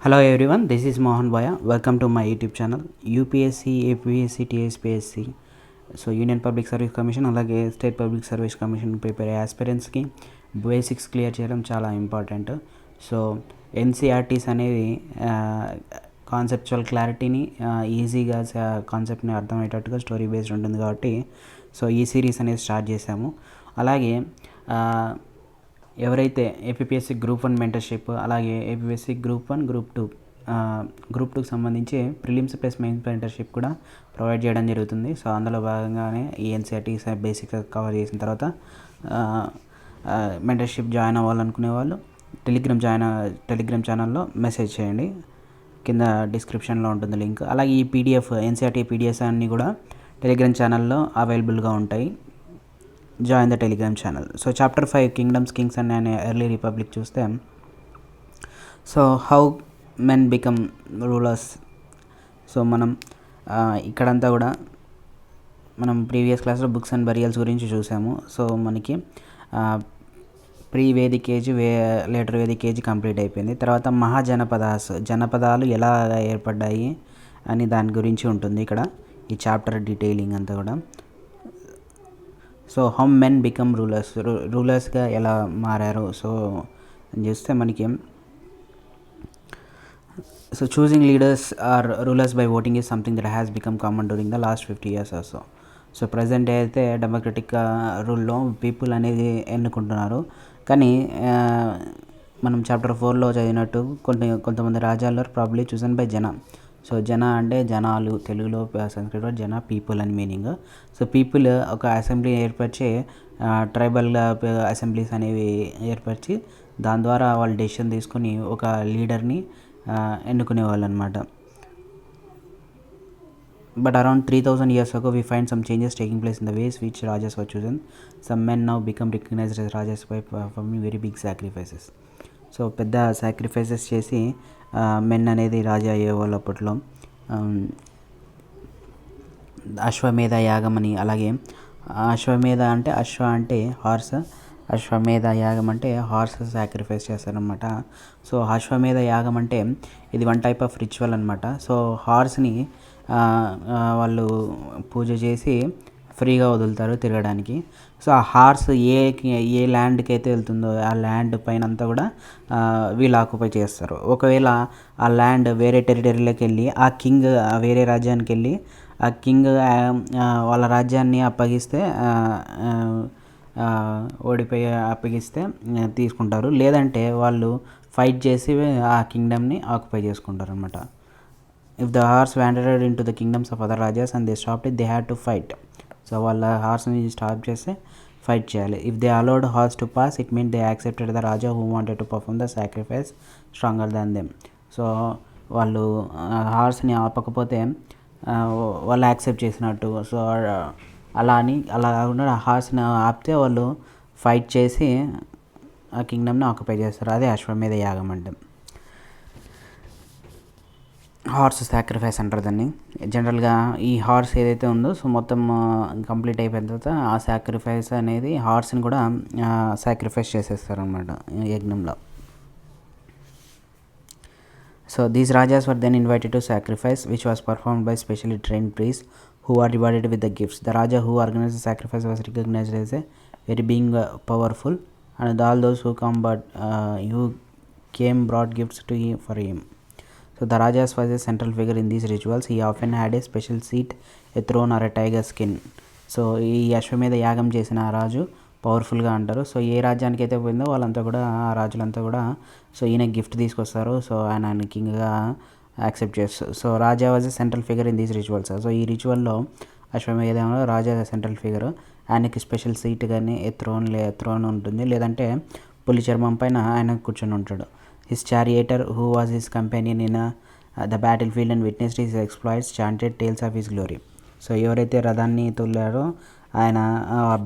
Hello everyone, this is Mohan Boya. Welcome to my YouTube channel. UPSC, APSC, TSPSC, so union public service commission అలాగే state public service commission prepare అయ్యే ఆస్పిరెంట్స్కి basics clear చేయడం చాలా important. So NCERTs అనేవి conceptual క్లారిటీని ఈజీగా కాన్సెప్ట్ని అర్థమయ్యేటట్టుగా story based ఉంటుంది కాబట్టి సో ఈ సిరీస్ అనేది స్టార్ట్ చేశాము. అలాగే ఎవరైతే ఏపీఎస్సి గ్రూప్ 1 మెంటర్షిప్ అలాగే ఏపీఎస్సి గ్రూప్ 1 గ్రూప్ 2కి సంబంధించి ప్రిలిమ్స్ ప్లస్ మెయిన్స్ మెంటర్షిప్ కూడా ప్రొవైడ్ చేయడం జరుగుతుంది. సో అందులో భాగంగానే ఈ ఎన్సీఆర్టీస్ బేసిక్గా కవర్ చేసిన తర్వాత మెంటర్షిప్ జాయిన్ అవ్వాలనుకునే వాళ్ళు టెలిగ్రామ్ ఛానల్లో మెసేజ్ చేయండి, కింద డిస్క్రిప్షన్లో ఉంటుంది లింక్. అలాగే ఈ పీడిఎఫ్ ఎన్సీఆర్టీ పీడిఎఫ్ అన్నీ కూడా టెలిగ్రామ్ ఛానల్లో అవైలబుల్గా ఉంటాయి. Join the Telegram channel. So chapter 5 kingdoms kings and early republic చూస్తే, so how men become rulers. So మనం ఇక్కడంతా కూడా మనం ప్రీవియస్ క్లాస్లో బుక్స్ అండ్ బరియల్స్ గురించి చూసాము. సో మనకి pre Vedic age later Vedic age complete అయిపోయింది. తర్వాత జనపదాలు ఎలా ఏర్పడ్డాయి అని దాని గురించి ఉంటుంది ఇక్కడ ఈ చాప్టర్ డీటెయిలింగ్ అంతా కూడా. సో హౌ మెన్ బికమ్ రూలర్స్గా ఎలా మారారు. సో చూస్తే మనకి so choosing leaders or rulers by voting is something that has become common during the last 50 years or so. So present అయితే డెమోక్రటిక్ రూల్లో పీపుల్ అనేది ఎన్నుకుంటున్నారు. కానీ మనం చాప్టర్ 4లో చదివినట్టు కొంతమంది రాజ్యాల్లో ప్రాబ్లీ చూసన్ బై జన. సో జన అంటే జనాలు, తెలుగులో సంస్కృతిలో జన పీపుల్ అని మీనింగ్. సో పీపుల్ ఒక అసెంబ్లీ ఏర్పరిచి ట్రైబల్ అసెంబ్లీస్ అనేవి ఏర్పరిచి దాని ద్వారా వాళ్ళు డెసిషన్ తీసుకొని ఒక లీడర్ని ఎన్నుకునేవాళ్ళు అనమాట. But around 3000 years ago, we find some changes taking place in the ways which Rajas were chosen. Some men now become recognized as Rajas by performing very big sacrifices. So పెద్ద sacrifices చేసి men అనేది రాజా అయ్యేవాళ్ళు అప్పట్లో. అశ్వమేధ యాగం అని, అలాగే అశ్వమేధ అంటే అశ్వ అంటే హార్స్, అశ్వమేధ యాగం అంటే హార్స్ సాక్రిఫైస్ చేస్తారనమాట. సో అశ్వమేధ యాగం అంటే ఇది వన్ టైప్ ఆఫ్ రిచువల్ అనమాట. సో హార్స్ని వాళ్ళు పూజ చేసి ఫ్రీగా వదులుతారు తిరగడానికి. సో ఆ హార్స్ ఏ ల్యాండ్కి అయితే వెళ్తుందో ఆ ల్యాండ్ పైన అంతా కూడా వీళ్ళు ఆక్యుపై చేస్తారు. ఒకవేళ ఆ ల్యాండ్ వేరే టెరిటరీలోకి వెళ్ళి ఆ కింగ్ వేరే రాజ్యానికి వెళ్ళి ఆ కింగ్ వాళ్ళ రాజ్యాన్ని అప్పగిస్తే తీసుకుంటారు. లేదంటే వాళ్ళు ఫైట్ చేసి ఆ కింగ్డమ్ని ఆక్యుపై చేసుకుంటారు అనమాట. If the horse wandered into the kingdoms of other rajas and they stopped it, they had to fight. So వాళ్ళ హార్స్ని స్టాప్ చేస్తే ఫైట్ చేయాలి. If they allowed horse to pass, it mean they accepted the Raja who wanted to perform the sacrifice stronger than them. So వాళ్ళు హార్స్ని ఆపకపోతే వాళ్ళు accept చేసినట్టు. So అలా కాకుండా హార్స్ని ఆపితే వాళ్ళు ఫైట్ చేసి ఆ కింగ్డమ్ని ఆక్యుపై చేస్తారు. అదే అశ్వమేధ యాగం అంటే. హార్స్ సాక్రిఫైస్ అంటారు దాన్ని జనరల్గా. ఈ హార్స్ ఏదైతే ఉందో సో మొత్తం కంప్లీట్ అయిపోయిన తర్వాత ఆ సాక్రిఫైస్ అనేది హార్స్ని కూడా సాక్రిఫైస్ చేసేస్తారు అనమాట యజ్ఞంలో. So these rajas were then invited to sacrifice which was performed by specially trained priest who are rewarded with the gifts. The Raja who organized the sacrifice was recognized as a very being powerful, and all those who came brought gifts for him. So the Rajas was a central figure in these rituals. He often had a special seat, a throne or a tiger skin. So ఈ అశ్వమేధ యాగం చేసిన ఆ రాజు పవర్ఫుల్గా అంటారు. So ఏ రాజ్యానికి అయితే పోయిందో వాళ్ళంతా కూడా ఆ రాజులంతా కూడా సో ఈయన గిఫ్ట్ తీసుకొస్తారు. సో ఆయన కింగ్గా యాక్సెప్ట్ చేస్తారు. So raja was a central figure in these rituals. So ఈ రిచువల్లో అశ్వమేధంలో రాజా సెంట్రల్ ఫిగర్. ఆయనకి స్పెషల్ సీట్ కానీ థ్రోన్ ఉంటుంది, లేదంటే పులి చర్మం పైన ఆయన కూర్చొని ఉంటాడు. His charioteer who was his companion in the battlefield and witnessed his exploits chanted tales of his glory. So ఎవరైతే రథాన్ని తొలారో ఆయన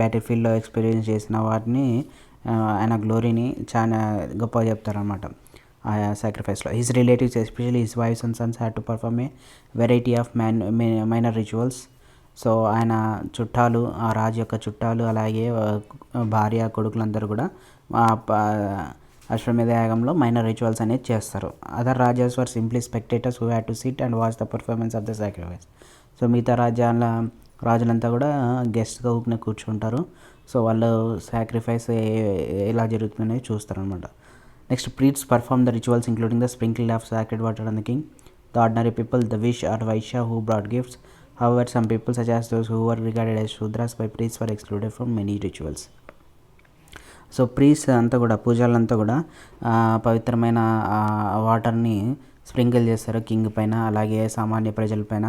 బ్యాటిల్ ఫీల్డ్లో ఎక్స్పీరియన్స్ చేసిన వాటిని ఆయన గ్లోరీని చాలా గొప్పగా చెప్తారనమాట ఆ సాక్రిఫైస్లో. His relatives especially his wifes and sons had to perform a variety of minor rituals. So ఆయన చుట్టాలు, ఆ రాజు యొక్క చుట్టాలు, అలాగే భార్య కొడుకులందరూ కూడా అశ్వమేధ యాగంలో మైనర్ రిచువల్స్ అనేది చేస్తారు. Other rajas were simply spectators who had to sit and watch the performance of the sacrifice. So మిగతా రాజులంతా కూడా గెస్ట్గా ఊపిన కూర్చుంటారు. సో వాళ్ళు సాక్రిఫైస్ ఎలా జరుగుతుందనేది చూస్తారనమాట. Next priests perform the rituals including the sprinkle of sacred water on the king. The ordinary people, the vish or vaishya who brought gifts. However some people such as those who were regarded as shudras by priests were excluded from many rituals. So priest అంతా కూడా పూజలంతా కూడా పవిత్రమైన వాటర్ని sprinkle చేస్తారు king పైన, అలాగే సామాన్య ప్రజలపైన.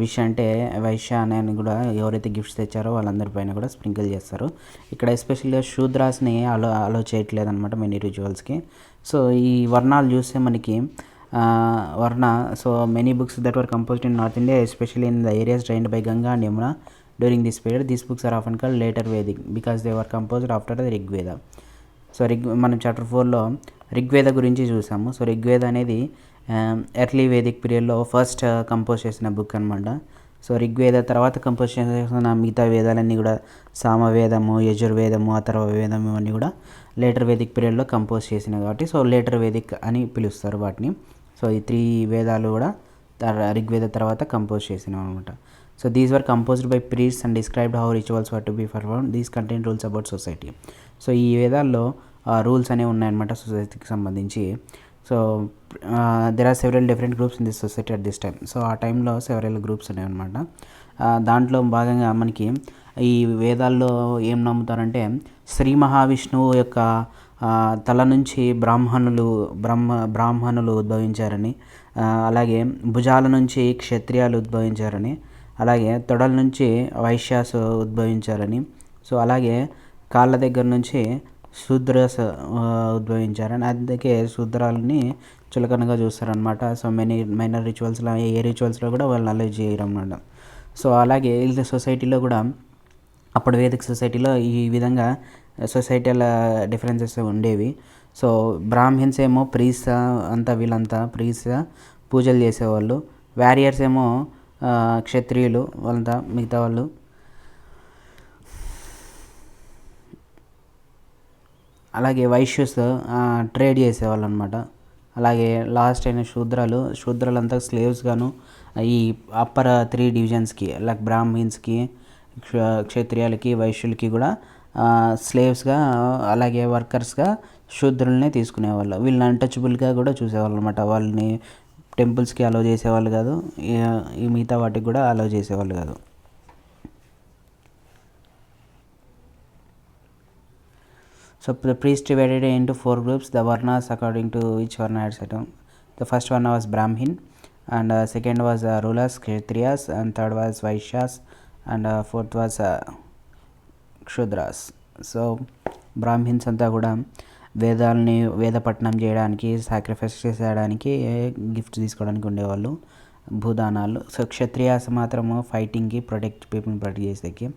విష్ అంటే వైశ్య అని కూడా ఎవరైతే గిఫ్ట్స్ తెచ్చారో వాళ్ళందరిపైన కూడా స్ప్రింకిల్ చేస్తారు. ఇక్కడ ఎస్పెషల్గా శూద్రాస్ని అలో చేయట్లేదు అనమాట మెనీ రిచువల్స్కి. సో ఈ వర్ణాలు చూస్తే మనకి so many books that were composed in North India especially in the areas drained by Ganga and Yamuna during this period. These books are often called later Vedic because they were composed after the Rigveda. So మనం chapter 4లో రిగ్వేద గురించి చూసాము. So Rigveda అనేది early Vedic పీరియడ్లో first compose చేసిన book అనమాట. So Rigveda తర్వాత compose చేసిన మిగతా వేదాలన్నీ కూడా సామవేదము, యజుర్వేదము, అథర్వవేదము ఇవన్నీ కూడా లేటర్ వేదిక్ పీరియడ్లో కంపోజ్ చేసినాయి కాబట్టి సో లేటర్ వేదిక్ అని పిలుస్తారు వాటిని. సో ఈ 3 వేదాలు కూడా రిగ్వేద తర్వాత కంపోజ్ చేసినాం అనమాట. So these were composed by priests and described how rituals were to be performed. These contain rules about society. So ఈ వేదాల్లో రూల్స్ అనేవి ఉన్నాయన్నమాట సొసైటీకి సంబంధించి. So there are several different groups in this society at this time. So ఆ టైంలో several groups ఉన్నాయన్నమాట. దాంట్లో భాగంగా మనకి ఈ వేదాల్లో ఏం నమ్ముతారంటే శ్రీ మహావిష్ణువు యొక్క తల నుంచి బ్రాహ్మణులు ఉద్భవించారని, అలాగే భుజాల నుంచి క్షత్రియాలు ఉద్భవించారని, అలాగే తొడల నుంచి వైశ్యాస్ ఉద్భవించారని, సో అలాగే కాళ్ళ దగ్గర నుంచి శూద్రస్ ఉద్భవించారని, అందుకే శూద్రాలని చులకనగా చూస్తారనమాట. సో మైనర్ రిచువల్స్లో ఏ రిచువల్స్లో కూడా వాళ్ళని అలౌ చేయరు అన్నమాట. సో అలాగే వీళ్ళ సొసైటీలో కూడా అప్పుడు వేదిక్ సొసైటీలో ఈ విధంగా సొసైటీల డిఫరెన్సెస్ ఉండేవి. సో బ్రాహ్మిన్స్ ఏమో వీళ్ళంతా ప్రీస్ట్గా పూజలు చేసేవాళ్ళు. వారియర్స్ ఏమో క్షత్రియులు, వాళ్ళంతా మిగతా వాళ్ళు. అలాగే వైశ్యస్ ట్రేడ్ చేసేవాళ్ళు అనమాట. అలాగే లాస్ట్ అయిన శూద్రాలంతా స్లేవ్స్ గాను ఈ అప్పర్ 3 డివిజన్స్కి లైక్ బ్రాహ్మిన్స్కి, క్షత్రియాలకి, వైశ్యులకి కూడా స్లేవ్స్గా అలాగే వర్కర్స్గా శూద్రులనే తీసుకునేవాళ్ళు. వీళ్ళని అన్టచబుల్గా కూడా చూసేవాళ్ళు అనమాట. వాళ్ళని టెంపుల్స్కి అలౌ చేసేవాళ్ళు కాదు, ఈ మిగతా వాటికి కూడా అలౌ చేసేవాళ్ళు కాదు. So the priests divided into 4 groups, the varnas according to which varna had set. The first one was Brahmin, and second was rulers, Kshatriyas, and third was Vaishyas, and fourth was Ksudras. So Brahmins అంతా కూడా వేదపట్నం చేయడానికి, sacrifice చేసేయడానికి, gifts తీసుకోవడానికి ఉండేవాళ్ళు, భూదానాలు. So Kshatriyas మాత్రము ఫైటింగ్కి, పీపుల్ని protect చేసేకి.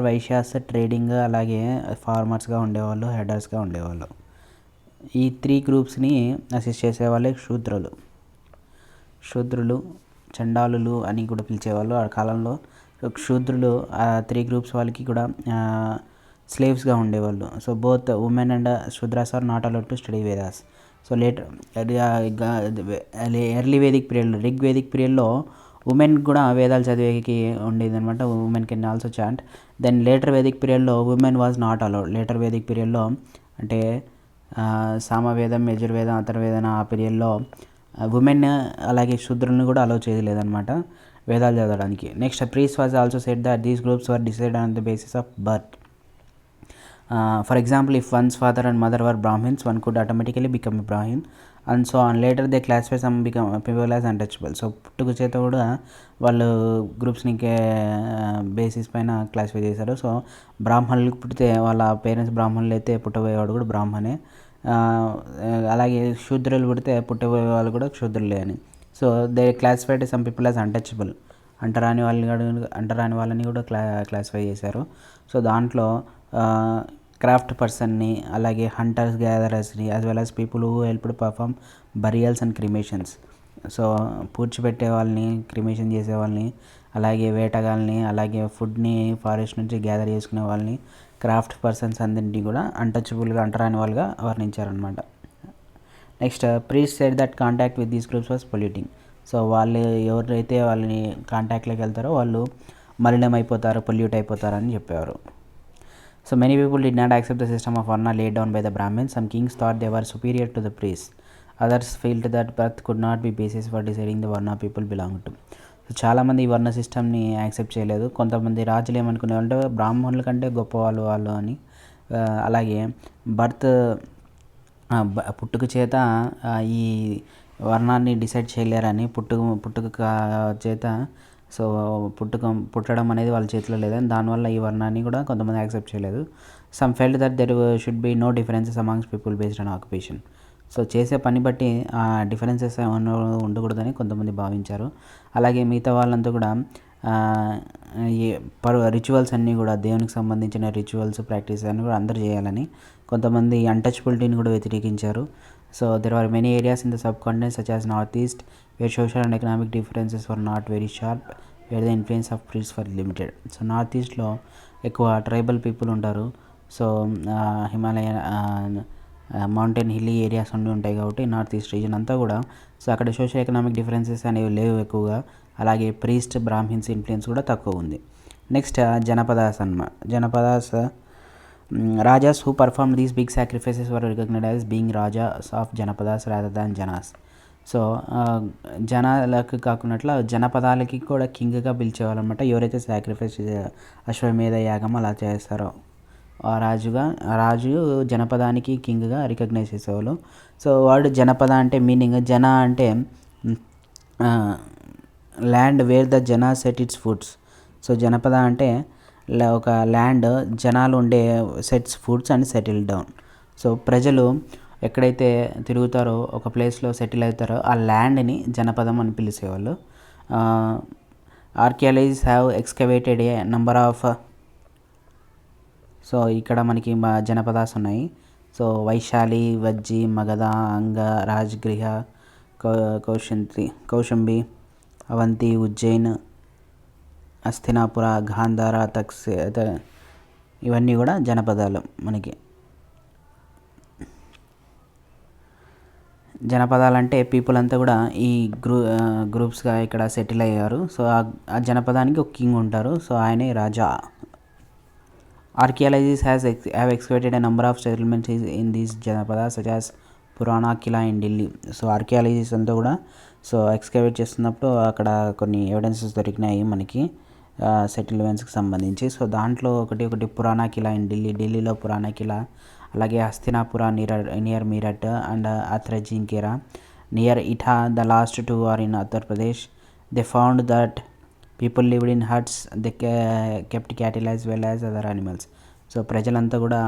Vaishyas trading, అలాగే ఫార్మర్స్గా ఉండేవాళ్ళు, హెడర్స్గా ఉండేవాళ్ళు. ఈ 3 గ్రూప్స్ని అసిస్ట్ చేసేవాళ్ళే శూద్రులు, చండాలులు అని కూడా పిలిచేవాళ్ళు ఆ కాలంలో. శూద్రులు 3 గ్రూప్స్ వాళ్ళకి కూడా స్లేవ్స్గా ఉండేవాళ్ళు. So both women and shudras are not allowed to study Vedas. So early Vedic పీరియడ్లో, వేదిక్ పీరియడ్లో ఉమెన్ కూడా వేదాలు చదివేకి ఉండేది అనమాట. Women can also chant. Then later Vedic పీరియడ్లో women was not allowed. Later Vedic పీరియడ్లో అంటే సామవేదం, యజుర్వేదం, అథర్వవేదం ఆ పీరియడ్లో ఉమెన్ అలాగే శూద్రులను కూడా అలౌ చేయలేదన్నమాట వేదాలు చదవడానికి. Next priest was also said that these groups were decided on the basis of birth. For example, if one's father and mother were Brahmins, one could automatically become a Brahmin, and so on. Later they classify some people as untouchable. So పుట్టుక చేత కూడా వాళ్ళు గ్రూప్స్ని basis పైన classify చేశారు. So బ్రాహ్మణులకు పుట్టితే వాళ్ళ parents బ్రాహ్మణులు అయితే పుట్టబోయేవాడు కూడా బ్రాహ్మణే, అలాగే శూద్రులు పుడితే పుట్టబోయే వాళ్ళు కూడా క్షూద్రులే అని. So they classified some people as untouchable. అంటరాని వాళ్ళని కూడా క్లాసిఫై చేశారు. సో దాంట్లో క్రాఫ్ట్ పర్సన్ని, అలాగే హంటర్స్ గ్యాదరర్స్ని, as well as people who helped perform burials and cremations. So పూడ్చిపెట్టే వాళ్ళని, క్రిమేషన్ చేసే వాళ్ళని, అలాగే వేటగాళ్ళని, అలాగే ఫుడ్ని ఫారెస్ట్ నుంచి గ్యాదర్ చేసుకునే వాళ్ళని, క్రాఫ్ట్ పర్సన్స్ అందరినీ కూడా అన్టచబుల్గా, అంటరాని వాళ్ళుగా వర్ణించారనమాట. Next priest said that contact with these groups was polluting. So వాళ్ళు ఎవరైతే వాళ్ళని కాంటాక్ట్లోకి వెళ్తారో వాళ్ళు మలినం అయిపోతారు, పొల్యూట్ అయిపోతారని చెప్పేవారు. So many people did not accept the system of వర్ణ laid down by the Brahmins. Some kings thought they were superior to the priests. Others felt that birth could not be basis for deciding the Varna people belonged to. So చాలామంది ఈ వర్ణ సిస్టమ్ని accept చేయలేదు. కొంతమంది రాజులు ఏమనుకునేవారంటే బ్రాహ్మణుల కంటే గొప్పవాళ్ళు వాళ్ళు అని. అలాగే బర్త్ పుట్టుక చేత ఈ వర్ణాన్ని డిసైడ్ చేయలేరని, పుట్టుక చేత సో పుట్టడం అనేది వాళ్ళ చేతిలో లేదని, దానివల్ల ఈ వర్ణాన్ని కూడా కొంతమంది యాక్సెప్ట్ చేయలేదు. Some felt that there should be no differences amongst people based on occupation. So చేసే పని బట్టి డిఫరెన్సెస్ ఉండకూడదని కొంతమంది భావించారు. అలాగే మిగతా వాళ్ళంతా కూడా రిచువల్స్ అన్నీ కూడా దేవునికి సంబంధించిన రిచువల్స్ ప్రాక్టీస్ అన్నీ కూడా అందరూ చేయాలని, కొంతమంది అన్టచబిలిటీని కూడా వ్యతిరేకించారు. So there are many areas in the subcontinent such as north east where social and economic differences were not very sharp, where the influence of priests for limited. So north ఈస్ట్లో ఎక్కువ tribal people ఉంటారు. సో Himalaya mountain hilly areas ఉండి ఉంటాయి కాబట్టి north east region అంతా కూడా. So అక్కడ సోషల్ ఎకనామిక్ డిఫరెన్సెస్ అనేవి లేవు ఎక్కువగా. అలాగే ప్రీస్ట్ బ్రాహ్మిన్స్ ఇన్ఫ్లుయెన్స్ కూడా తక్కువ ఉంది. నెక్స్ట్ జనపదాస్ అన్నమాట. Janapadas rajas who perform these big sacrifices were recognised as being rajas of janapadas rather than janas. So జనాలకు కాకున్నట్లు జనపదాలకి కూడా కింగ్గా పిలిచేవాళ్ళు అనమాట. ఎవరైతే సాక్రిఫైస్ అశ్వమేధ యాగం అలా చేస్తారో ఆ రాజు జనపదానికి కింగ్గా రికగ్నైజ్ చేసేవాళ్ళు. సో వర్డ్ జనపద అంటే మీనింగ్, జన అంటే ల్యాండ్ వేర్ ద జన సెట్ ఇట్స్ ఫుడ్స్. సో జనపద అంటే ఒక ల్యాండ్, జనాలు ఉండే sets foods and settle down. So ప్రజలు ఎక్కడైతే తిరుగుతారో ఒక ప్లేస్లో సెటిల్ అవుతారో ఆ ల్యాండ్ని జనపదం అని పిలిచేవాళ్ళు. Archaeologists have excavated a number of, so ఇక్కడ మనకి జనపదాస్ ఉన్నాయి. సో వైశాలి, వజ్జి, మగధ, అంగ, రాజగృహ, కౌశంబి, అవంతి, ఉజ్జయిన్, హస్తినాపుర, గాంధార, ఇవన్నీ కూడా జనపదాలు మనకి. జనపదాలు అంటే పీపుల్ అంతా కూడా ఈ గ్రూప్స్గా ఇక్కడ సెటిల్ అయ్యారు. సో ఆ జనపదానికి ఒక కింగ్ ఉంటారు. సో ఆయనే రాజా. Archaeologists have excavated a number of settlements in these janapadas such as Purana Qila in Delhi. So archaeologists అంతా కూడా సో ఎక్స్కవేట్ చేస్తున్నప్పుడు అక్కడ కొన్ని ఎవిడెన్సెస్ దొరికినాయి మనకి సెటిల్మెంట్స్కి సంబంధించి. సో దాంట్లో ఒకటి పురాణా కిలా ఇన్ ఢిల్లీలో పురాణా కిలా, అలాగే Hastinapura near Meerut and Atranjikhera near Etah. The last two are in Uttar Pradesh. They found that people lived in huts, they kept cattle as well as other animals. So ప్రజలంతా కూడా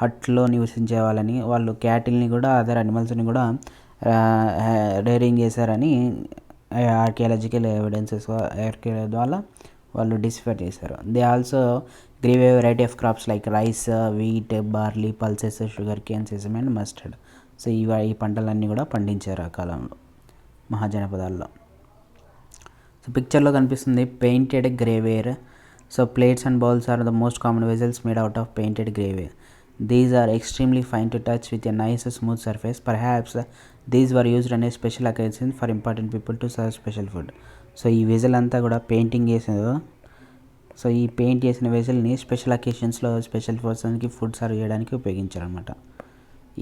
హట్లో నివసించే వాళ్ళని, వాళ్ళు క్యాటిల్ని కూడా అదర్ యానిమల్స్ని కూడా రేరింగ్ చేశారని ఆర్కియాలజికల్ ఎవిడెన్సెస్ ద్వారా వాళ్ళు డిస్కవర్ చేశారు. They also grew a variety of crops like rice, wheat, barley, pulses, sugarcane, sesame and mustard. So ఈ పంటలన్నీ కూడా పండించారు ఆ కాలంలో మహాజనపదాల్లో. సో పిక్చర్లో కనిపిస్తుంది painted grey ware. So plates and bowls are the most common vessels made out of painted grey ware. These are extremely fine to touch with a nice smooth surface. Perhaps these were used on a special occasion for important people to serve special food. So ఈ vessel అంతా కూడా painting చేసేది. So ఈ paint చేసిన వెజల్ని special అకేషన్స్లో special పర్సన్కి food serve చేయడానికి ఉపయోగించారనమాట.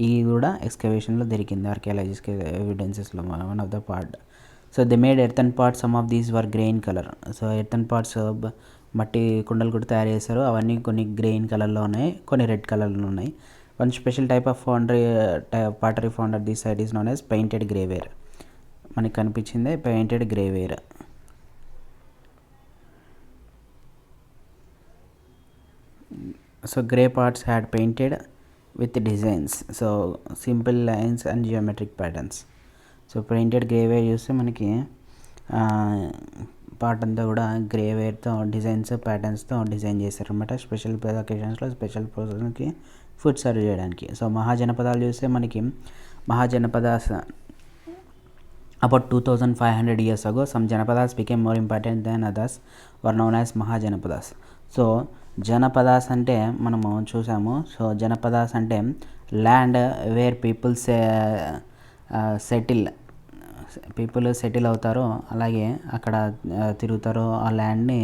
ఇది కూడా ఎక్స్కవేషన్లో దొరికింది ఆర్కియాలజికల్ ఎవిడెన్సెస్లో one of the pot. So they made earthen pots, some of these were grain colour. So earthen pots మట్టి కుండలు కూడా తయారు చేశారు. అవన్నీ కొన్ని గ్రెయిన్ కలర్లో ఉన్నాయి, కొన్ని రెడ్ కలర్లో ఉన్నాయి. One special type of pottery found at this site is known as painted grey ware. మనకి కనిపించిందే painted grey ware. So grey pots had painted with designs, so simple lines and geometric patterns. So painted grey ware చూస్తే మనకి pot అంతా కూడా గ్రేవేర్తో designs, ప్యాటర్న్స్తో design చేశారనమాట. Special అకేషన్స్లో స్పెషల్ పర్సన్కి ఫుడ్ సర్వ్ చేయడానికి. సో మహాజనపదాలు చూస్తే మనకి mahajanapadas about 2500 years ago, some janapadas became more important than others, were known as mahajanapadas. So janapadas అంటే మనము చూసాము. సో జనపదాస్ అంటే ల్యాండ్ వేర్ సెటిల్ అవుతారో అలాగే అక్కడ తిరుగుతారో ఆ ల్యాండ్ని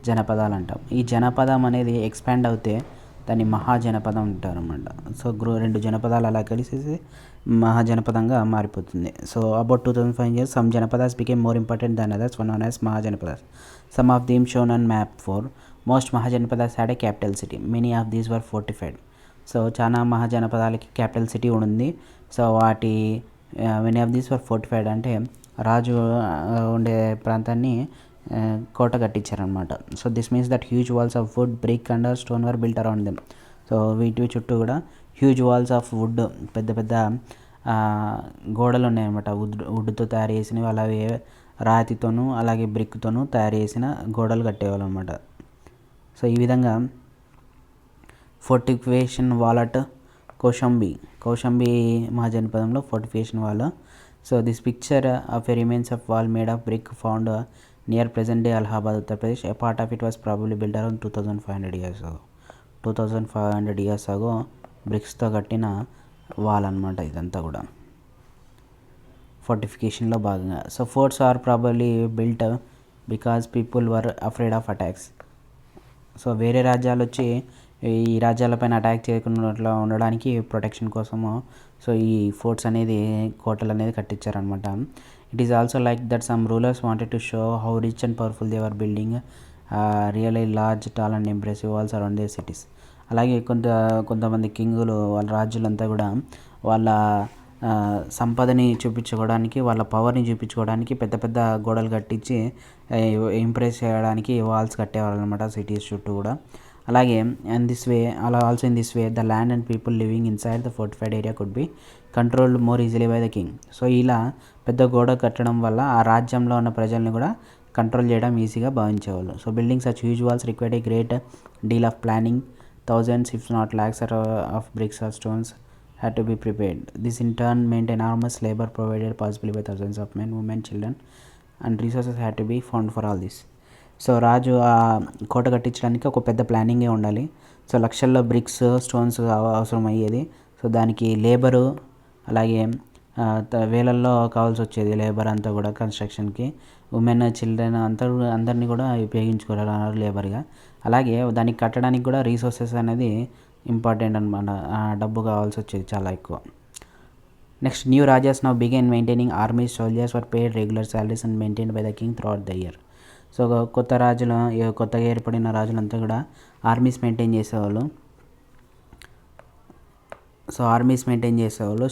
జనపదాలు అంటాం. ఈ జనపదం అనేది ఎక్స్పాండ్ అవుతే దాన్ని మహాజనపదం అంటారు అన్నమాట. సో 2 జనపదాలు అలా కలిసేసి మహాజనపదంగా మారిపోతుంది. So about 2005 years some janapadas became more important than others, one known as mahajanapadas. Some of them shown on map 4. Most mahajanapadas had a capital city. Many of these were fortified. So చాలా మహాజనపదాలకి capital city ఉంది. So వాటి many of these were fortified అంటే రాజు ఉండే ప్రాంతాన్ని కోట కట్టించారనమాట. So this means that huge walls of wood, brick and stone were built around them. So వీటి చుట్టూ కూడా హ్యూజ్ వాల్స్ ఆఫ్ వుడ్, పెద్ద పెద్ద గోడలు ఉన్నాయన్నమాట. వుడ్తో తయారు చేసినవి, అలాగే రాతితోనూ అలాగే బ్రిక్తోనూ తయారు చేసిన గోడలు కట్టేవాళ్ళు అనమాట. సో ఈ విధంగా ఫోర్టిఫికేషన్ వాల్ అట్ కౌశంబి మహాజనపదంలో fortification wall. So this picture of a remains of wall made of brick found near present day Allahabad, Uttar Pradesh. A part of it was probably built around 2500 years ago. బ్రిక్స్తో కట్టిన wall అనమాట ఇదంతా కూడా ఫోర్టిఫికేషన్లో భాగంగా. So forts are probably built because people were afraid of attacks. So వేరే రాజ్యాలు వచ్చి ఈ రాజ్యాలపైన అటాక్ చేయకుండా ఉండడానికి ప్రొటెక్షన్ కోసము సో ఈ ఫోర్ట్స్ అనేది, కోటలు అనేది కట్టించారనమాట. It is also like that some rulers wanted to show how rich and powerful they are building really large, tall and impressive walls around their cities. అలాగే కొంతమంది కింగులు, వాళ్ళ రాజులంతా కూడా వాళ్ళ సంపదని చూపించుకోవడానికి, వాళ్ళ పవర్ని చూపించుకోవడానికి పెద్ద పెద్ద గోడలు కట్టించి ఇంప్రెస్ చేయడానికి వాల్స్ కట్టేవాళ్ళు అనమాట సిటీస్ చుట్టూ కూడా. అలాగే in this way the land and people living inside the fortified area could be controlled more easily by the king. So ఇలా పెద్ద గోడ కట్టడం వల్ల ఆ రాజ్యంలో ఉన్న ప్రజల్ని కూడా కంట్రోల్ చేయడం ఈజీగా భావించేవాళ్ళు. So building such huge walls required a great deal of planning. Thousands if not lakhs of bricks or stones had to be prepared. This in turn meant enormous labor provided possibly by thousands of men, women, children, and resources had to be found for all this. So రాజు ఆ కోట కట్టించడానికి ఒక పెద్ద ప్లానింగే ఉండాలి. So లక్షల్లో bricks, stones అవసరం అయ్యేది. సో దానికి లేబరు అలాగే వేలల్లో కావాల్సి వచ్చేది లేబర్ అంతా కూడా కన్స్ట్రక్షన్కి. ఉమెన్, చిల్డ్రన్ అందరినీ కూడా ఉపయోగించుకోవాలి లేబర్గా. అలాగే దానికి కట్టడానికి కూడా రీసోర్సెస్ అనేది ఇంపార్టెంట్ అనమాట. డబ్బు కావాల్సి వచ్చేది చాలా ఎక్కువ. Next, new rajas now began maintaining armies. Soldiers were paid regular salaries and maintained by the king throughout the year. So కొత్తగా ఏర్పడిన రాజులంతా కూడా ఆర్మీస్ మెయింటైన్ చేసేవాళ్ళు.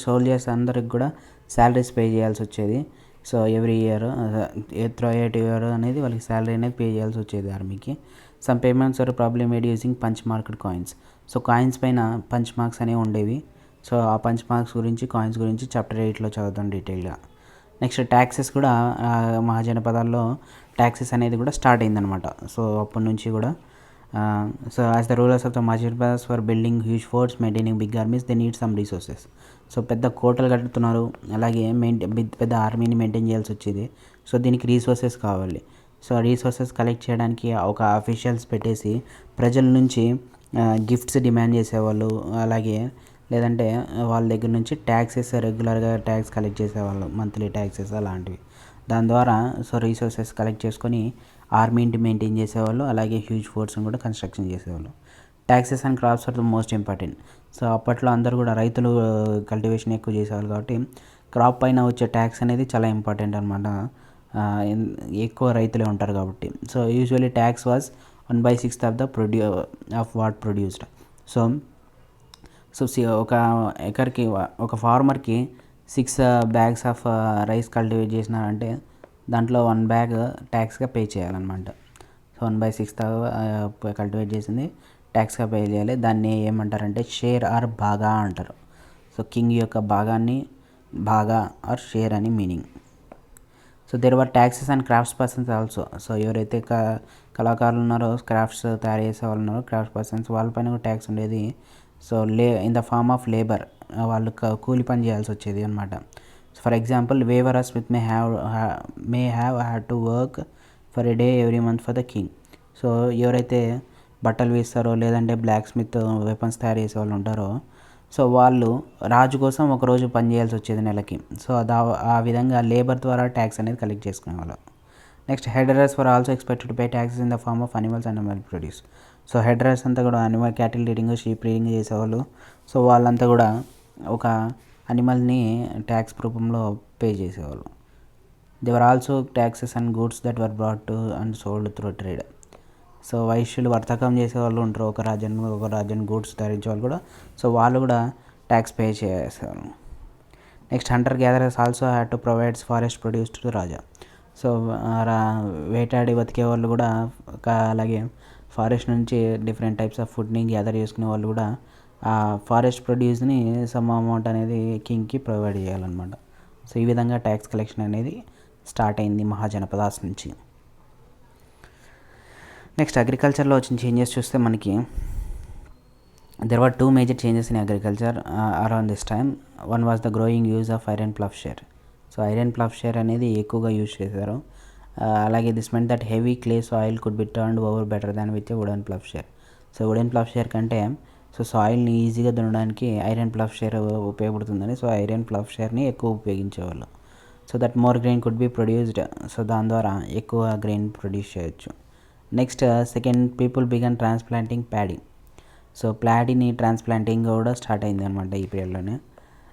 సోల్జర్స్ అందరికి కూడా శాలరీస్ పే చేయాల్సి వచ్చేది. So every year throughout year అనేది వాళ్ళకి శాలరీ అనేది పే చేయాల్సి వచ్చేది ఆర్మీకి. Some payments are probably made using punch marked coins. So coins పైన పంచ్ మార్క్స్ అనేవి ఉండేవి. సో ఆ పంచ్ మార్క్స్ గురించి, కాయిన్స్ గురించి చాప్టర్ 8లో చదువుతాం డీటెయిల్గా. నెక్స్ట్, ట్యాక్సెస్ కూడా మహాజనపదాల్లో ట్యాక్సెస్ అనేది కూడా స్టార్ట్ అయిందనమాట. సో అప్పటి నుంచి కూడా so as the rulers of the Mahajanapadas for building huge forts, maintaining big armies, they need some resources. So పెద్ద కోటలు కట్టుతున్నారు, అలాగే పెద్ద ఆర్మీని మెయింటైన్ చేయాల్సి వచ్చేది. సో దీనికి రీసోర్సెస్ కావాలి. సో రీసోర్సెస్ కలెక్ట్ చేయడానికి ఒక అఫీషియల్స్ పెట్టేసి ప్రజల నుంచి గిఫ్ట్స్ డిమాండ్ చేసేవాళ్ళు. అలాగే లేదంటే వాళ్ళ దగ్గర నుంచి ట్యాక్సెస్, రెగ్యులర్గా ట్యాక్స్ కలెక్ట్ చేసేవాళ్ళు, మంత్లీ ట్యాక్సెస్ అలాంటివి. దాని ద్వారా సో రీసోర్సెస్ కలెక్ట్ చేసుకొని ఆర్మీని మెయింటైన్ చేసేవాళ్ళు, అలాగే హ్యూజ్ ఫోర్ట్స్ని కూడా కన్స్ట్రక్షన్ చేసేవాళ్ళు. Taxes and crops are the most important. So అప్పట్లో అందరూ కూడా రైతులు కల్టివేషన్ ఎక్కువ చేసేవాళ్ళు కాబట్టి క్రాప్ పైన వచ్చే ట్యాక్స్ అనేది చాలా ఇంపార్టెంట్ అనమాట. ఎక్కువ రైతులే ఉంటారు కాబట్టి. So usually tax was 1/6 of what produced. So ఒక ఎకర్కి, ఒక ఫార్మర్కి 6 bags ఆఫ్ రైస్ కల్టివేట్ చేసినారంటే దాంట్లో 1 bag ట్యాక్స్గా పే చేయాలన్నమాట. సో 1/6 కల్టివేట్ చేసింది ట్యాక్స్గా పే చేయాలి. దాన్ని ఏమంటారంటే షేర్ ఆర్ బాగా అంటారు. సో కింగ్ యొక్క భాగాన్ని బాగా ఆర్ షేర్ అని meaning. So there were taxes and crafts persons also. So ఎవరైతే కళాకారులు ఉన్నారో, క్రాఫ్ట్స్ తయారు చేసే వాళ్ళు ఉన్నారో, క్రాఫ్ట్స్ పర్సన్స్, వాళ్ళపైన కూడా ట్యాక్స్ ఉండేది. So in the form of labour, వాళ్ళు కూలి పని చేయాల్సి వచ్చేది అనమాట. For example, weaver or smith may have had to work for a day every month for the king. So ఎవరైతే బట్టలు వేస్తారో లేదంటే బ్లాక్ స్మిత్ వెపన్స్ తయారు చేసే వాళ్ళు ఉంటారో సో వాళ్ళు రాజు కోసం ఒకరోజు పని చేయాల్సి వచ్చేది నెలకి. సో ఆ విధంగా లేబర్ ద్వారా ట్యాక్స్ అనేది కలెక్ట్ చేసుకునేవాళ్ళు. Next herders were also expected to pay taxes in the form of animals and milk produce. So herders అంతా కూడా animal cattle rearing sheep rearing చేసేవాళ్ళు. సో వాళ్ళంతా కూడా ఒక అనిమల్ని ట్యాక్స్ రూపంలో పే చేసేవాళ్ళు. They were also taxes and goods that were brought to and sold through trade. So వైశ్యులు వర్తకం చేసేవాళ్ళు ఉంటారు, ఒక రాజ్యాన్ని గూడ్స్ ధరించే వాళ్ళు కూడా. సో వాళ్ళు కూడా ట్యాక్స్ పే చేసేవాళ్ళు. Next Hunter gatherers also had to provides forest produce to Raja. So వేటాడి బతికే వాళ్ళు కూడా అలాగే ఫారెస్ట్ నుంచి డిఫరెంట్ టైప్స్ ఆఫ్ ఫుడ్ని గ్యాదర్ చేసుకునే వాళ్ళు కూడా ఆ ఫారెస్ట్ ప్రొడ్యూస్ని సమ్ అమౌంట్ అనేది కింగ్కి ప్రొవైడ్ చేయాలన్నమాట. సో ఈ విధంగా ట్యాక్స్ కలెక్షన్ అనేది స్టార్ట్ అయింది మహాజనపదాస్ నుంచి. నెక్స్ట్ అగ్రికల్చర్లో వచ్చిన చేంజెస్ చూస్తే మనకి there were two major changes in agriculture around this time. One was the growing use of iron ploughshare. So iron ploughshare అనేది ఎక్కువగా యూజ్ చేశారు. అలాగే this meant that heavy clay soil could be turned over better than with wooden ploughshare. So wooden ploughshare కంటే so సాయిల్ని ఈజీగా దున్నడానికి iron ప్లౌషేర్ ఉపయోగపడుతుందని so iron ప్లౌషేర్ని ఎక్కువ ఉపయోగించేవాళ్ళు. So that more grain could be produced. So దాని ద్వారా ఎక్కువ గ్రెయిన్ ప్రొడ్యూస్ చేయొచ్చు. Next second people began transplanting paddy. So ప్యాడీని ట్రాన్స్ప్లాంటింగ్ కూడా స్టార్ట్ అయింది అనమాట ఈ పీరియడ్లోనే.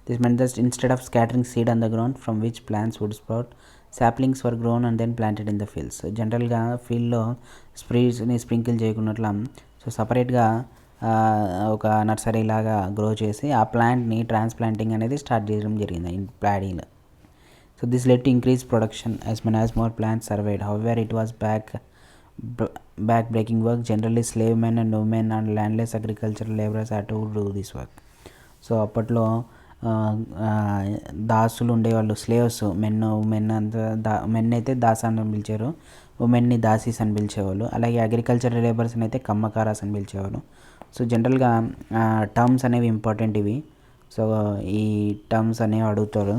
This meant that instead of scattering seed on the ground from which plants would sprout, saplings were grown and then planted in the fields. జనరల్గా ఫీల్డ్లో స్ప్రీడ్స్ని sprinkle చేయకున్నట్ల so సపరేట్గా ఒక నర్సరీ లాగా గ్రో చేసి ఆ ప్లాంట్ని ట్రాన్స్ప్లాంటింగ్ అనేది స్టార్ట్ చేయడం జరిగింది ఇన్ ప్యాడీలో. So this led to increase production as men as more plants survived. However it was back breaking work. Generally slave men and women and landless agricultural laborers had to do this work. So అప్పట్లో దాసులు ఉండేవాళ్ళు, slaves, women అంతా men అయితే దాస్ అని పిలిచారు, ఉమెన్ని దాసీస్ అని పిలిచేవాళ్ళు. అలాగే agricultural లేబర్స్ని అయితే కమ్మకారాస్ అని పిలిచేవాళ్ళు. సో జనరల్గా టర్మ్స్ అనేవి ఇంపార్టెంట్ ఇవి. సో ఈ టర్మ్స్ అనేవి అడుగుతారు.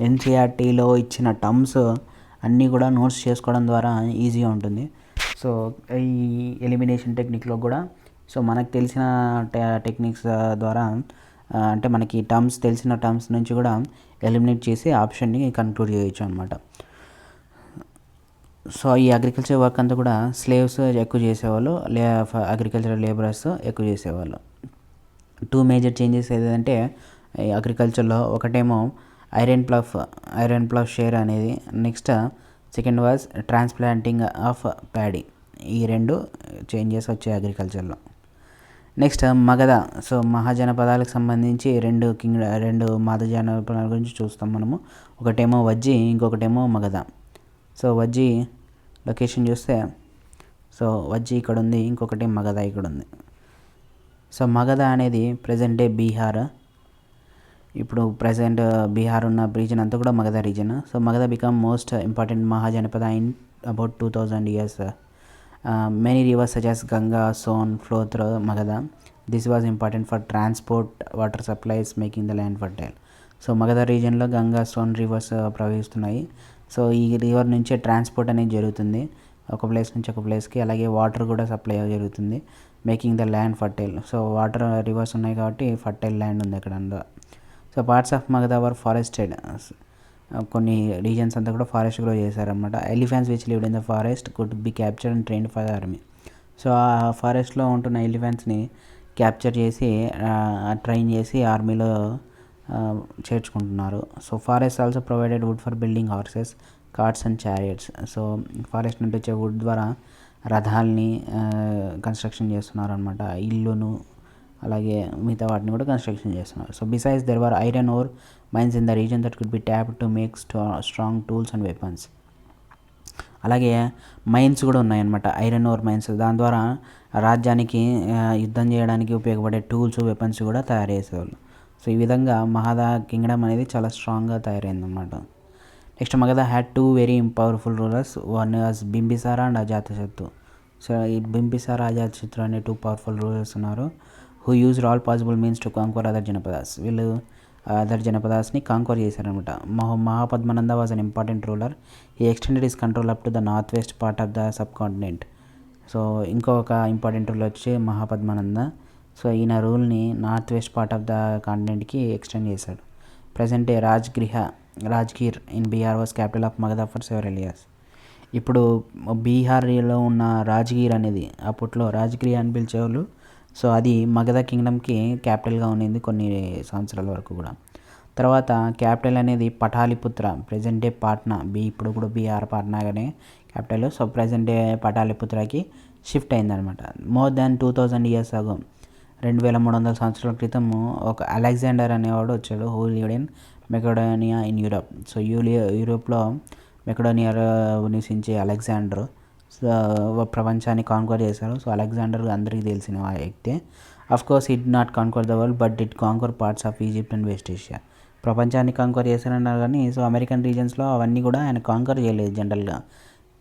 ఎన్సీఆర్టీలో ఇచ్చిన టర్మ్స్ అన్నీ కూడా నోట్స్ చేసుకోవడం ద్వారా ఈజీగా ఉంటుంది. సో ఈ ఎలిమినేషన్ టెక్నిక్లో కూడా సో మనకు తెలిసిన టెక్నిక్స్ ద్వారా అంటే మనకి టర్మ్స్ తెలిసిన టర్మ్స్ నుంచి కూడా ఎలిమినేట్ చేసి ఆప్షన్ని కన్క్లూడ్ చేయొచ్చు అనమాట. సో ఈ అగ్రికల్చర్ వర్క్ అంతా కూడా స్లేవ్స్ ఎక్కువ చేసేవాళ్ళు, అగ్రికల్చరల్ లేబరర్స్ ఎక్కువ చేసేవాళ్ళు. టూ మేజర్ చేంజెస్ ఏదంటే అగ్రికల్చర్లో ఒకటేమో ఐరన్ ప్లవ్ షేర్ అనేది, next second was transplanting of paddy. ఈ రెండు చేంజెస్ వచ్చాయి అగ్రికల్చర్లో. నెక్స్ట్ మగధ. సో మహాజనపదాలకు సంబంధించి రెండు మహాజనపదాల గురించి చూస్తాం మనము. ఒకటేమో వజ్జి, ఇంకొకటేమో మగధ. సో వజ్జి లొకేషన్ చూస్తే సో వజ్జి ఇక్కడ ఉంది, ఇంకొకటి మగధ ఇక్కడ ఉంది. సో మగధ అనేది ప్రజెంట్ డే బీహార్. ఇప్పుడు ప్రజెంట్ బీహార్ ఉన్న రీజన్ అంతా కూడా Magadha region. So Magadha become most important mahajanapada in about 2000 years. Many rivers such as Ganga, Son flow through Magadha. This was important for transport, water supplies, making the land fertile. So Magadha రీజన్లో Ganga, Son rivers ప్రవహిస్తున్నాయి. So ఈ river నుంచే transport అనేది జరుగుతుంది ఒక place నుంచి ఒక ప్లేస్కి. అలాగే వాటర్ కూడా సప్లై జరుగుతుంది, making the land fertile. So water rivers ఉన్నాయి కాబట్టి ఫర్టైల్ ల్యాండ్ ఉంది అక్కడ. So parts of Magadha were forested. కొన్ని రీజన్స్ అంతా కూడా ఫారెస్ట్ గ్రో చేశారనమాట. Elephants which lived in the forest could be captured and trained for the army. So ఆ ఫారెస్ట్లో ఉంటున్న ఎలిఫెంట్స్ని క్యాప్చర్ చేసి ట్రైన్ చేసి ఆర్మీలో చేర్చుకుంటున్నారు. So forest also provided wood for building horses, carts and chariots. So forest నుండి వచ్చే వుడ్ ద్వారా రథాలని కన్స్ట్రక్షన్ చేస్తున్నారు అనమాట. ఇల్లును అలాగే మిగతా వాటిని కూడా కన్స్ట్రక్షన్ చేస్తున్నారు. So besides there were iron ore mines in the region that could be tapped to make strong tools and weapons. అలాగే మైన్స్ కూడా ఉన్నాయన్నమాట, ఐరన్ ఓర్ మైన్స్. దాని ద్వారా రాజ్యానికి యుద్ధం చేయడానికి ఉపయోగపడే టూల్స్, వెపన్స్ కూడా తయారు చేసేవాళ్ళు. సో ఈ విధంగా మగధ కింగ్డమ్ అనేది చాలా స్ట్రాంగ్గా తయారైందన్నమాట. Next Magadha had two very powerful rulers. One was Bimbisara and Ajatashatru. So ఈ బింబిసారా, అజాతశత్రు అనే టూ పవర్ఫుల్ రూలర్స్ ఉన్నారు. Who used all possible means to conquer other janapadas. వీళ్ళు అదర్ జనపదాస్ని కాంక్వర్ చేశారనమాట. Mahapadma Nanda was an important ruler. He extended his control up to the north west part of the subcontinent. So ఇంకొక important rule వచ్చి Mahapadma Nanda. So ఈయన రూల్ని north west part of the కాంటినెంట్కి extend చేశాడు. Present day Rajgir in Bihar was capital of Magadha for several years. ఇప్పుడు బీహార్లో ఉన్న రాజ్గీర్ అనేది అప్పట్లో రాజ్గిరి అని పిలిచేవాళ్ళు. సో అది మగధ కింగ్డమ్కి క్యాపిటల్గా ఉండింది కొన్ని సంవత్సరాల వరకు కూడా. తర్వాత క్యాపిటల్ అనేది పటాలిపుత్ర, ప్రజెంట్ డే పాట్నా, ఇప్పుడు కూడా బీహార్ పాట్నాగానే క్యాపిటల్. సో ప్రజెంట్ డే పటాలిపుత్రకి షిఫ్ట్ అయిందనమాట. మోర్ దాన్ 2000 ఇయర్స్ అగో, 2300 సంవత్సరాల క్రితం ఒక అలెగ్జాండర్ అనేవాడు వచ్చాడు, who lived in Macedonia in Europe. So యూరోప్లో మెకడోనియాలో నివసించే అలెగ్జాండర్ ప్రపంచాన్ని కాన్క్వర్ చేశారు. సో అలెగ్జాండర్ అందరికీ తెలిసిన వ్యక్తే. Of course it not conquer the world but it conquer parts of Egypt and west Asia. ప్రపంచాన్ని కాన్క్వర్ చేశారన్నారు కానీ సో అమెరికన్ రీజన్స్లో అవన్నీ కూడా ఆయన కాన్క్వర్ చేయలేదు జనరల్గా,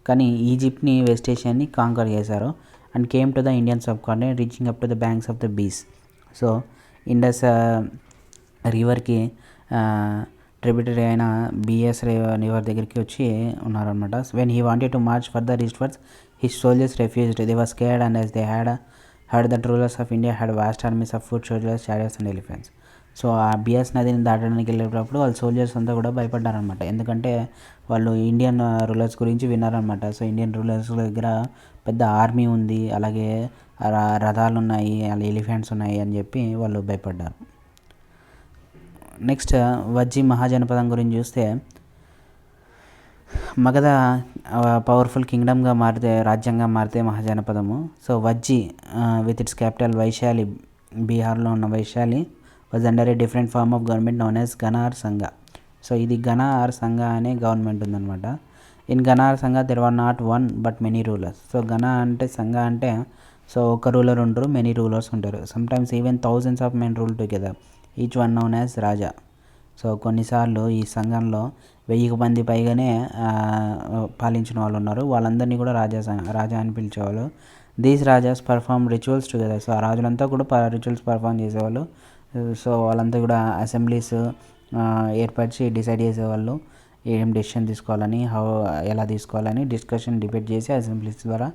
కానీ ఈజిప్ట్ని వెస్ట్ ఏషియాని కాన్క్వర్ చేశారు. And came to the Indian subcontinent reaching up to the banks of the Beas. So Indus రివర్కి ట్రిబ్యూటరీ అయిన బిఎస్ రివర్ దగ్గరికి వచ్చి ఉన్నారనమాట. When he wanted to march further eastwards his soldiers refused. They were scared and as they had that rulers of India had vast armies of foot soldiers, chariots and elephants. So ఆ బిఎస్ నదిని దాటడానికి వెళ్ళేటప్పుడు వాళ్ళ soldiers అంతా కూడా భయపడ్డారనమాట, ఎందుకంటే వాళ్ళు Indian rulers గురించి విన్నారనమాట. సో ఇండియన్ రూలర్స్ దగ్గర పెద్ద ఆర్మీ ఉంది, అలాగే రథాలు ఉన్నాయి, అలాగే ఎలిఫెంట్స్ ఉన్నాయి అని చెప్పి వాళ్ళు భయపడ్డారు. నెక్స్ట్ వజ్జీ మహాజనపదం గురించి చూస్తే, మగధ పవర్ఫుల్ కింగ్డమ్గా మారితే, రాజ్యంగా మారితే మహాజనపదము. So Vajji with its capital Vaishali, బీహార్లో ఉన్న Vaishali was under a different form of government known as gana or sangha. So ఇది గణ ఆర్ సంఘ అనే గవర్నమెంట్ ఉందన్నమాట. ఇన్ గణ ఆర్ సంఘ there were not one but many rulers. So గణ అంటే సంఘ అంటే సో ఒక రూలర్ ఉంటారు, మెనీ రూలర్స్ ఉంటారు. Sometimes even thousands of men rule together, each one known as Raja. So కొన్నిసార్లు ఈ సంఘంలో 1000 మంది పైగానే పాలించిన వాళ్ళు ఉన్నారు, వాళ్ళందరినీ కూడా రాజా అని పిలిచేవాళ్ళు. These rajas perform rituals together. So ఆ రాజులంతా కూడా రిచువల్స్ పర్ఫార్మ్ చేసేవాళ్ళు. సో వాళ్ళంతా కూడా అసెంబ్లీస్ ఏర్పరిచి డిసైడ్ చేసేవాళ్ళు ఏం డెసిషన్ తీసుకోవాలని, ఎలా తీసుకోవాలని డిబేట్ చేసి అసెంబ్లీస్ ద్వారా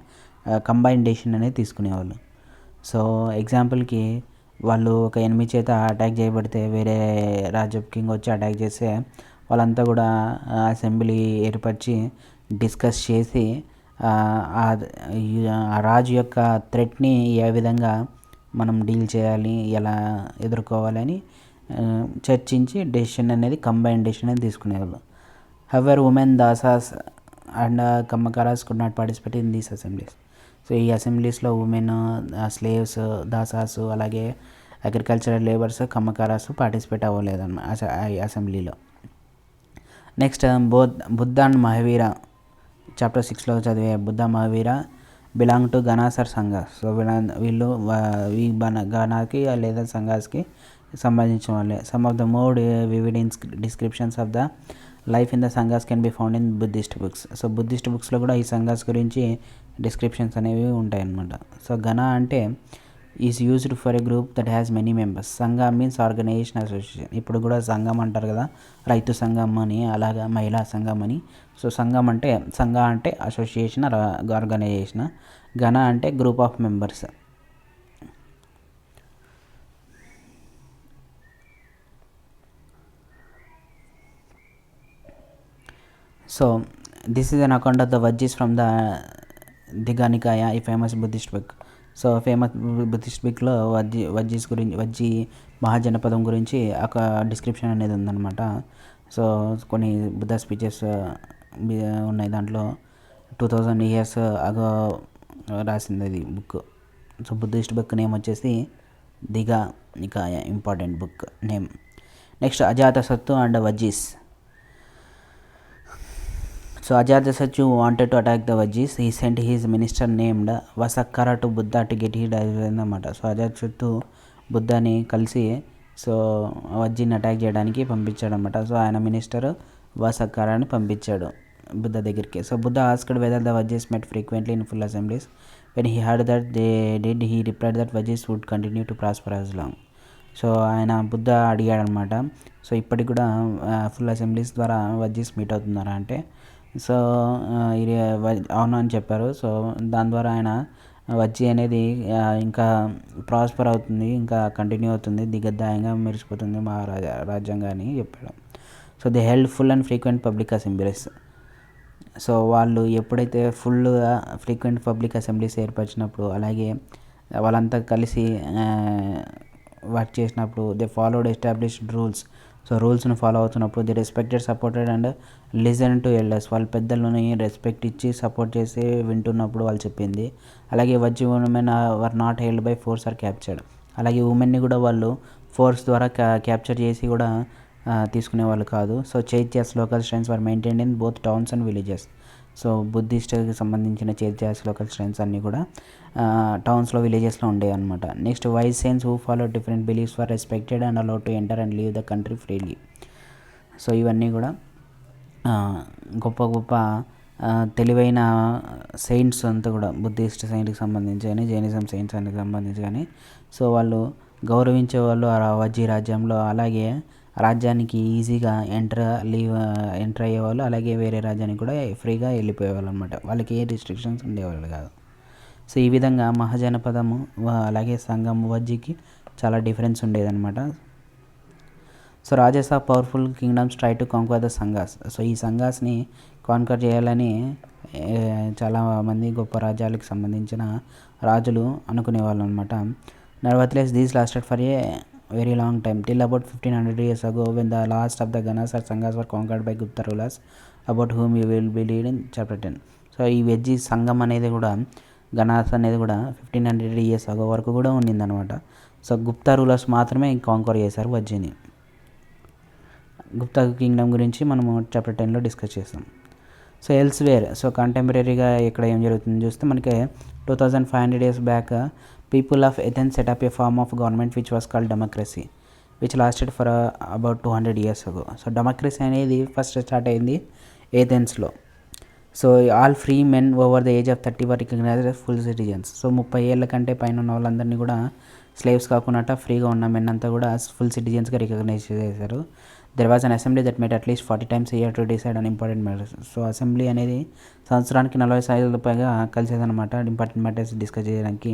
కంబైన్ డెసిషన్ అనేది తీసుకునేవాళ్ళు. సో ఎగ్జాంపుల్కి వాళ్ళు ఒక ఎనిమి చేత అటాక్ చేయబడితే వేరే రాజ్యపు కింగ్ వచ్చి అటాక్ చేస్తే వాళ్ళంతా కూడా అసెంబ్లీ ఏర్పరిచి డిస్కస్ చేసి ఆ రాజు యొక్క థ్రెట్ని ఏ విధంగా మనం డీల్ చేయాలి, ఎలా ఎదుర్కోవాలని చర్చించి డెసిషన్ అనేది కంబైన్ డెసిషన్ అనేది తీసుకునేవాళ్ళు. However women, dasas and kammakaras could not participate in these assemblies. So ఈ అసెంబ్లీస్లో ఉమెన్, స్లేవ్స్, దాసాసు, అలాగే అగ్రికల్చరల్ లేబర్స్, కమ్మకారాస్ పార్టిసిపేట్ అవ్వలేదన్నమాట అసెంబ్లీలో. Next Buddha and Mahavira, chapter 6లో చదివే Buddha Mahavira belong to ganas or sanghas. So వీళ్ళు గణాకి లేదా సంఘాస్కి సంబంధించిన వాళ్ళే. Some of the more vivid descriptions of the life in the sanghas can be found in Buddhist books. So Buddhist బుక్స్లో కూడా ఈ సంఘాస్ గురించి డిస్క్రిప్షన్స్ అనేవి ఉంటాయన్నమాట. సో గణ అంటే is used for a group that has many members. సంఘ మీన్స్ ఆర్గనైజేషన్, అసోసియేషన్. ఇప్పుడు కూడా సంఘం అంటారు కదా, రైతు సంఘం అని, అలాగా మహిళా సంఘం అని. సో సంఘ అంటే అసోసియేషన్, ఆర్గనైజేషన్. గణ అంటే group of members. So this is an account of the Vajjis from the Digha Nikaya, ఈ famous Buddhist book. So famous Buddhist బుక్లో వజ్జీస్ గురించి, వజ్జీ మహాజనపదం గురించి ఒక డిస్క్రిప్షన్ అనేది ఉందన్నమాట. సో కొన్ని బుద్ధ స్పీచెస్ ఉన్నాయి దాంట్లో. 2000 ఇయర్స్ అగో రాసింది అది book. So Buddhist book name వచ్చేసి Digha Nikaya, important book name. Next Ajatashatru and Vajjis. So Ajatasattu wanted to attack the Vajjis. He sent his minister named Vasakkara to Buddha to get his అన్నమాట. So Ajatashatru బుద్ధని కలిసి so వజ్జీని attack చేయడానికి పంపించాడు అనమాట. So ఆయన minister వాసక్కరాని పంపించాడు బుద్ధ దగ్గరికి. So Buddha asked whether the Vajjis met frequently in full assemblies. When he heard that they did, he replied that Vajjis would continue to prosper as long. So ఆయన బుద్ధ అడిగాడు అనమాట, సో ఇప్పటికి కూడా ఫుల్ అసెంబ్లీస్ ద్వారా వజ్జీస్ మీట్ అవుతున్నారా అంటే సో ఇది అవును అని చెప్పారు. సో దాని ద్వారా ఆయన వజ్జీ అనేది ఇంకా ప్రాస్పర్ అవుతుంది, ఇంకా కంటిన్యూ అవుతుంది, దిగద్దాయంగా మెరిసిపోతుంది మా రాజ్యాంగం అని చెప్పాడు. So they held full and frequent public assemblies. So వాళ్ళు ఎప్పుడైతే ఫుల్గా ఫ్రీక్వెంట్ పబ్లిక్ అసెంబ్లీస్ ఏర్పరిచినప్పుడు, అలాగే వాళ్ళంతా కలిసి వర్క్ చేసినప్పుడు, they followed established rules. So రూల్స్ని ఫాలో అవుతున్నప్పుడు they respected, supported and listen to elders. వాళ్ళ పెద్దలని రెస్పెక్ట్ ఇచ్చి సపోర్ట్ చేసి వింటున్నప్పుడు వాళ్ళు చెప్పింది. అలాగే Vajji women were not held by force or captured. అలాగే ఉమెన్ని కూడా వాళ్ళు ఫోర్స్ ద్వారా క్యాప్చర్ చేసి కూడా తీసుకునే వాళ్ళు కాదు. So chaityas local strengths were maintained in both towns and villages. So బుద్ధిస్ట్కి సంబంధించిన చైత్యాస్ లోకల్ స్ట్రెంత్స్ అన్నీ కూడా టౌన్స్లో, విలేజెస్లో ఉండేవి అనమాట. Next wise saints who follow different beliefs were respected and allowed to enter and leave the country freely. So ఇవన్నీ కూడా గొప్ప గొప్ప తెలివైన సెయింట్స్ అంతా కూడా బుద్ధిస్ట్ సెయింట్కి సంబంధించి కానీ, జైనిజం సెయింట్స్ అని సంబంధించి కానీ, సో వాళ్ళు గౌరవించే వాళ్ళు ఆ వజ్జీ రాజ్యంలో. అలాగే రాజ్యానికి ఈజీగా ఎంటర్ అయ్యేవాళ్ళు, అలాగే వేరే రాజ్యానికి కూడా ఫ్రీగా వెళ్ళిపోయేవాళ్ళు అనమాట. వాళ్ళకి ఏ రిస్ట్రిక్షన్స్ ఉండేవాళ్ళు కాదు. సో ఈ విధంగా మహాజనపదము అలాగే సంఘం వజ్జీకి చాలా డిఫరెన్స్ ఉండేదన్నమాట. So rajas of powerful kingdoms try to conquer the sanghas. So ఈ సంఘాస్ని కాన్కర్ చేయాలని చాలామంది గొప్ప రాజ్యాలకు సంబంధించిన రాజులు అనుకునేవాళ్ళు అనమాట. Nevertheless these lasted for a very long time till about 1500 years ago, when the last of the Ganas or Sanghas were conquered by Gupta rulers, about whom you will be read in chapter 10. So ఈ veggie సంఘం అనేది కూడా, గనాస్ అనేది కూడా 1500 years ago వరకు కూడా ఉండిందనమాట. So Gupta rulers మాత్రమే canker చేశారు వజ్జీని. గుప్తా కింగ్డమ్ గురించి మనము చాప్టర్ 10లో డిస్కస్ చేస్తాం. సో ఎల్స్వేర్, సో కంటెంపరీగా ఇక్కడ ఏం జరుగుతుంది చూస్తే మనకి 2500 years back people of Athens set up a form of government which was called democracy, which lasted for about 200 years ago. So democracy అనేది ఫస్ట్ స్టార్ట్ అయింది ఏథెన్స్లో. So all free men over the age of 30 were recognised as full citizens. So 30 ఏళ్ళ కంటే పైన ఉన్న వాళ్ళందరినీ కూడా slaves కాకుండా ఫ్రీగా ఉన్న మెన్ అంతా కూడా ఫుల్ సిటిజన్స్గా రికగ్నైజ్ చేశారు. There was an assembly that met at least 40 times a year to decide on important matters. So assembly అనేది సంవత్సరానికి 40 సార్లు పైగా కలిసేదన్నమాట ఇంపార్టెంట్ మ్యాటర్స్ డిస్కస్ చేయడానికి.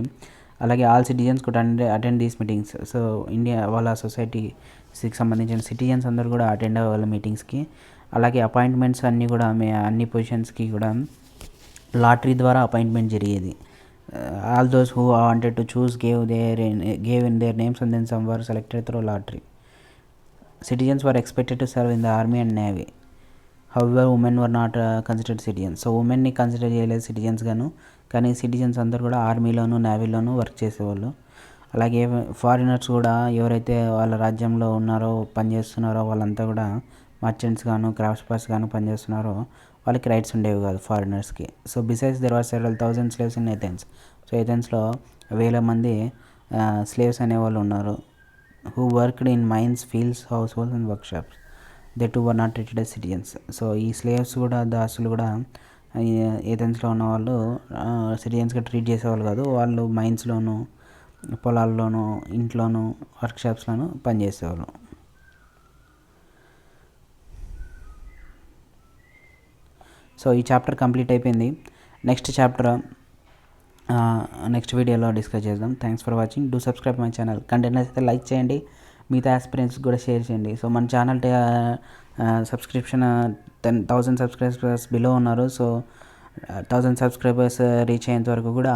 అలాగే all citizens could attend these meetings. So India వాళ్ళ సొసైటీకి సంబంధించిన సిటిజన్స్ అందరూ కూడా అటెండ్ అవ్వాలి మీటింగ్స్కి. అలాగే అపాయింట్మెంట్స్ అన్నీ కూడా అన్ని పొజిషన్స్కి కూడా లాటరీ ద్వారా అపాయింట్మెంట్ జరిగేది. All those who wanted to choose gave in their names and then some were selected through lottery. Citizens were expected to serve in the army and navy. However women were not considered citizens. So ఉమెన్ని consider చేయలేదు citizens గాను, కానీ citizens అందరూ కూడా ఆర్మీలోను, నేవీలోను work చేసేవాళ్ళు. అలాగే foreigners కూడా ఎవరైతే వాళ్ళ రాజ్యంలో ఉన్నారో, పనిచేస్తున్నారో వాళ్ళంతా కూడా మర్చెంట్స్ గాను, క్రాఫ్ట్స్ గాను పనిచేస్తున్నారో వాళ్ళకి రైట్స్ ఉండేవి కాదు ఫారినర్స్కి. So besides there are several thousand slaves in Athens. So ఏథెన్స్లో 1000 మంది స్లేవ్స్ అనేవాళ్ళు ఉన్నారు. Who worked in mines, fields, households and workshops. They too were not treated as citizens. So ఈ స్లేవ్స్ కూడా, దాసులు కూడా ఏథెన్స్లో ఉన్న వాళ్ళు సిటిజన్స్గా ట్రీట్ చేసేవాళ్ళు కాదు. వాళ్ళు మైన్స్లోను, పొలాల్లోనూ, ఇంట్లోనూ, వర్క్షాప్స్లోనూ పనిచేసేవాళ్ళు. సో ఈ చాప్టర్ కంప్లీట్ అయిపోయింది. నెక్స్ట్ చాప్టర్ నెక్స్ట్ వీడియోలో డిస్కస్ చేద్దాం. Thanks for watching. Do subscribe my channel. Content అయితే లైక్ చేయండి, మిగతా ఆస్పిరెంట్స్ కూడా షేర్ చేయండి. సో మన ఛానల్ సబ్స్క్రిప్షన్ 10,000 సబ్స్క్రైబర్స్ బిలో ఉన్నారు. సో 1000 సబ్స్క్రైబర్స్ రీచ్ అయ్యేంత వరకు కూడా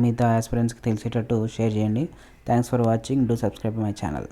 మిగతా ఆస్పిరెంట్స్కి తెలిసేటట్టు షేర్ చేయండి. Thanks for watching. Do subscribe my channel.